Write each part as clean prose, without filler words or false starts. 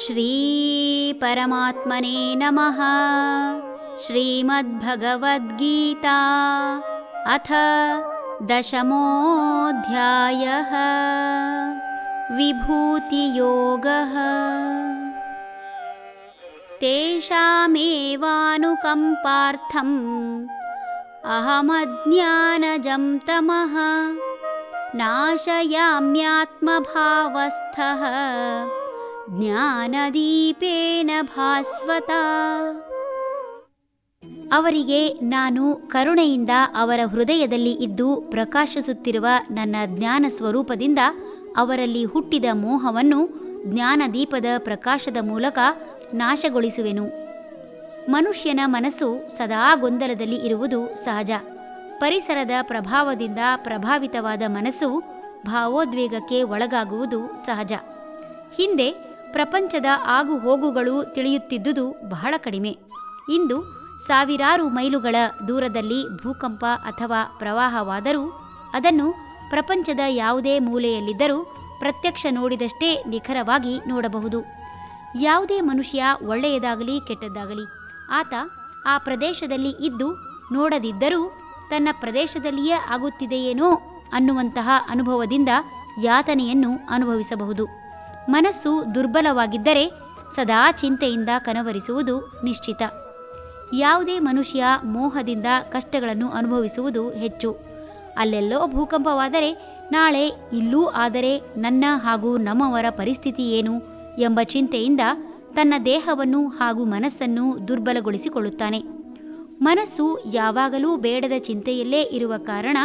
ಶ್ರೀ ಪರಮಾತ್ಮನೇ ನಮಃ. ಶ್ರೀಮದ್ಭಗವದ್ಗೀತಾ ಅಥ ದಶಮೋऽಧ್ಯಾಯಃ. ವಿಭೂತಿಯೋಗಃ. ತೇಷಾಮೇವಾನುಕಂಪಾರ್ಥಂ ಅಹಮಜ್ಞಾನಜಂ ತಮಃ ನಾಶಯಾಮ್ಯಾತ್ಮಭಾವಸ್ಥಃ ಜ್ಞಾನದೀಪೇನ ಭಾಸ್ವತ. ಅವರಿಗೆ ನಾನು ಕರುಣೆಯಿಂದ ಅವರ ಹೃದಯದಲ್ಲಿ ಇದ್ದು ಪ್ರಕಾಶಿಸುತ್ತಿರುವ ನನ್ನ ಜ್ಞಾನ ಸ್ವರೂಪದಿಂದ ಅವರಲ್ಲಿ ಹುಟ್ಟಿದ ಮೋಹವನ್ನು ಜ್ಞಾನದೀಪದ ಪ್ರಕಾಶದ ಮೂಲಕ ನಾಶಗೊಳಿಸುವೆನು. ಮನುಷ್ಯನ ಮನಸ್ಸು ಸದಾ ಗೊಂದಲದಲ್ಲಿ ಇರುವುದು ಸಹಜ. ಪರಿಸರದ ಪ್ರಭಾವದಿಂದ ಪ್ರಭಾವಿತವಾದ ಮನಸ್ಸು ಭಾವೋದ್ವೇಗಕ್ಕೆ ಒಳಗಾಗುವುದು ಸಹಜ. ಹಿಂದೆ ಪ್ರಪಂಚದ ಆಗುಹೋಗುಗಳು ತಿಳಿಯುತ್ತಿದ್ದುದು ಬಹಳ ಕಡಿಮೆ. ಇಂದು ಸಾವಿರಾರು ಮೈಲುಗಳ ದೂರದಲ್ಲಿ ಭೂಕಂಪ ಅಥವಾ ಪ್ರವಾಹವಾದರೂ ಅದನ್ನು ಪ್ರಪಂಚದ ಯಾವುದೇ ಮೂಲೆಯಲ್ಲಿದ್ದರೂ ಪ್ರತ್ಯಕ್ಷ ನೋಡಿದಷ್ಟೇ ನಿಖರವಾಗಿ ನೋಡಬಹುದು. ಯಾವುದೇ ಮನುಷ್ಯ ಒಳ್ಳೆಯದಾಗಲಿ ಕೆಟ್ಟದ್ದಾಗಲಿ ಆತ ಆ ಪ್ರದೇಶದಲ್ಲಿ ಇದ್ದು ನೋಡದಿದ್ದರೂ ತನ್ನ ಪ್ರದೇಶದಲ್ಲಿಯೇ ಆಗುತ್ತಿದೆಯೇನೋ ಅನ್ನುವಂತಹ ಅನುಭವದಿಂದ ಯಾತನೆಯನ್ನು ಅನುಭವಿಸಬಹುದು. ಮನಸ್ಸು ದುರ್ಬಲವಾಗಿದ್ದರೆ ಸದಾ ಚಿಂತೆಯಿಂದ ಕನವರಿಸುವುದು ನಿಶ್ಚಿತ. ಯಾವುದೇ ಮನುಷ್ಯ ಮೋಹದಿಂದ ಕಷ್ಟಗಳನ್ನು ಅನುಭವಿಸುವುದು ಹೆಚ್ಚು. ಅಲ್ಲೆಲ್ಲೋ ಭೂಕಂಪವಾದರೆ ನಾಳೆ ಇಲ್ಲೂ ಆದರೆ ನನ್ನ ಹಾಗೂ ನಮ್ಮವರ ಪರಿಸ್ಥಿತಿ ಏನು ಎಂಬ ಚಿಂತೆಯಿಂದ ತನ್ನ ದೇಹವನ್ನು ಹಾಗೂ ಮನಸ್ಸನ್ನು ದುರ್ಬಲಗೊಳಿಸಿಕೊಳ್ಳುತ್ತಾನೆ. ಮನಸ್ಸು ಯಾವಾಗಲೂ ಬೇಡದ ಚಿಂತೆಯಲ್ಲೇ ಇರುವ ಕಾರಣ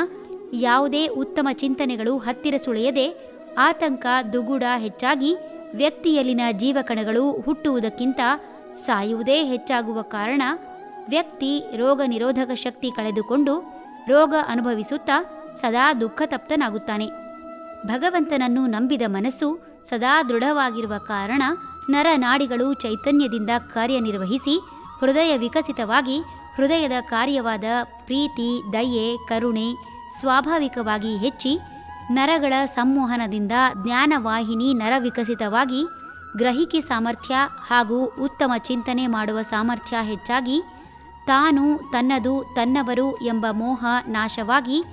ಯಾವುದೇ ಉತ್ತಮ ಚಿಂತನೆಗಳು ಹತ್ತಿರ ಸುಳಿಯದೆ ಆತಂಕ ದುಗುಡ ಹೆಚ್ಚಾಗಿ ವ್ಯಕ್ತಿಯಲ್ಲಿನ ಜೀವಕಣಗಳು ಹುಟ್ಟುವುದಕ್ಕಿಂತ ಸಾಯುವುದೇ ಹೆಚ್ಚಾಗುವ ಕಾರಣ ವ್ಯಕ್ತಿ ರೋಗ ನಿರೋಧಕ ಶಕ್ತಿ ಕಳೆದುಕೊಂಡು ರೋಗ ಅನುಭವಿಸುತ್ತಾ ಸದಾ ದುಃಖತಪ್ತನಾಗುತ್ತಾನೆ. ಭಗವಂತನನ್ನು ನಂಬಿದ ಮನಸ್ಸು ಸದಾ ದೃಢವಾಗಿರುವ ಕಾರಣ ನರನಾಡಿಗಳು ಚೈತನ್ಯದಿಂದ ಕಾರ್ಯನಿರ್ವಹಿಸಿ ಹೃದಯ ವಿಕಸಿತವಾಗಿ ಹೃದಯದ ಕಾರ್ಯವಾದ ಪ್ರೀತಿ, ದಯೆ, ಕರುಣೆ ಸ್ವಾಭಾವಿಕವಾಗಿ ಹೆಚ್ಚಿ ನರಗಳ ಸಂಮೋಹನದಿಂದ ಜ್ಞಾನವಾಹಿನಿ ನರ ವಿಕಸಿತವಾಗಿ ಗ್ರಹಿಕೆ ಸಾಮರ್ಥ್ಯ ಹಾಗೂ ಉತ್ತಮ ಚಿಂತನೆ ಮಾಡುವ ಸಾಮರ್ಥ್ಯ ಹೆಚ್ಚಾಗಿ ತಾನು ತನ್ನದು ತನ್ನವರು ಎಂಬ ಮೋಹ ನಾಶವಾಗಿ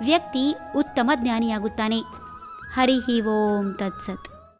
ವ್ಯಕ್ತಿ ಉತ್ತಮ ಜ್ಞಾನಿಯಾಗುತ್ತಾನೆ. ಹರಿ ಓಂ ತತ್ಸತ್.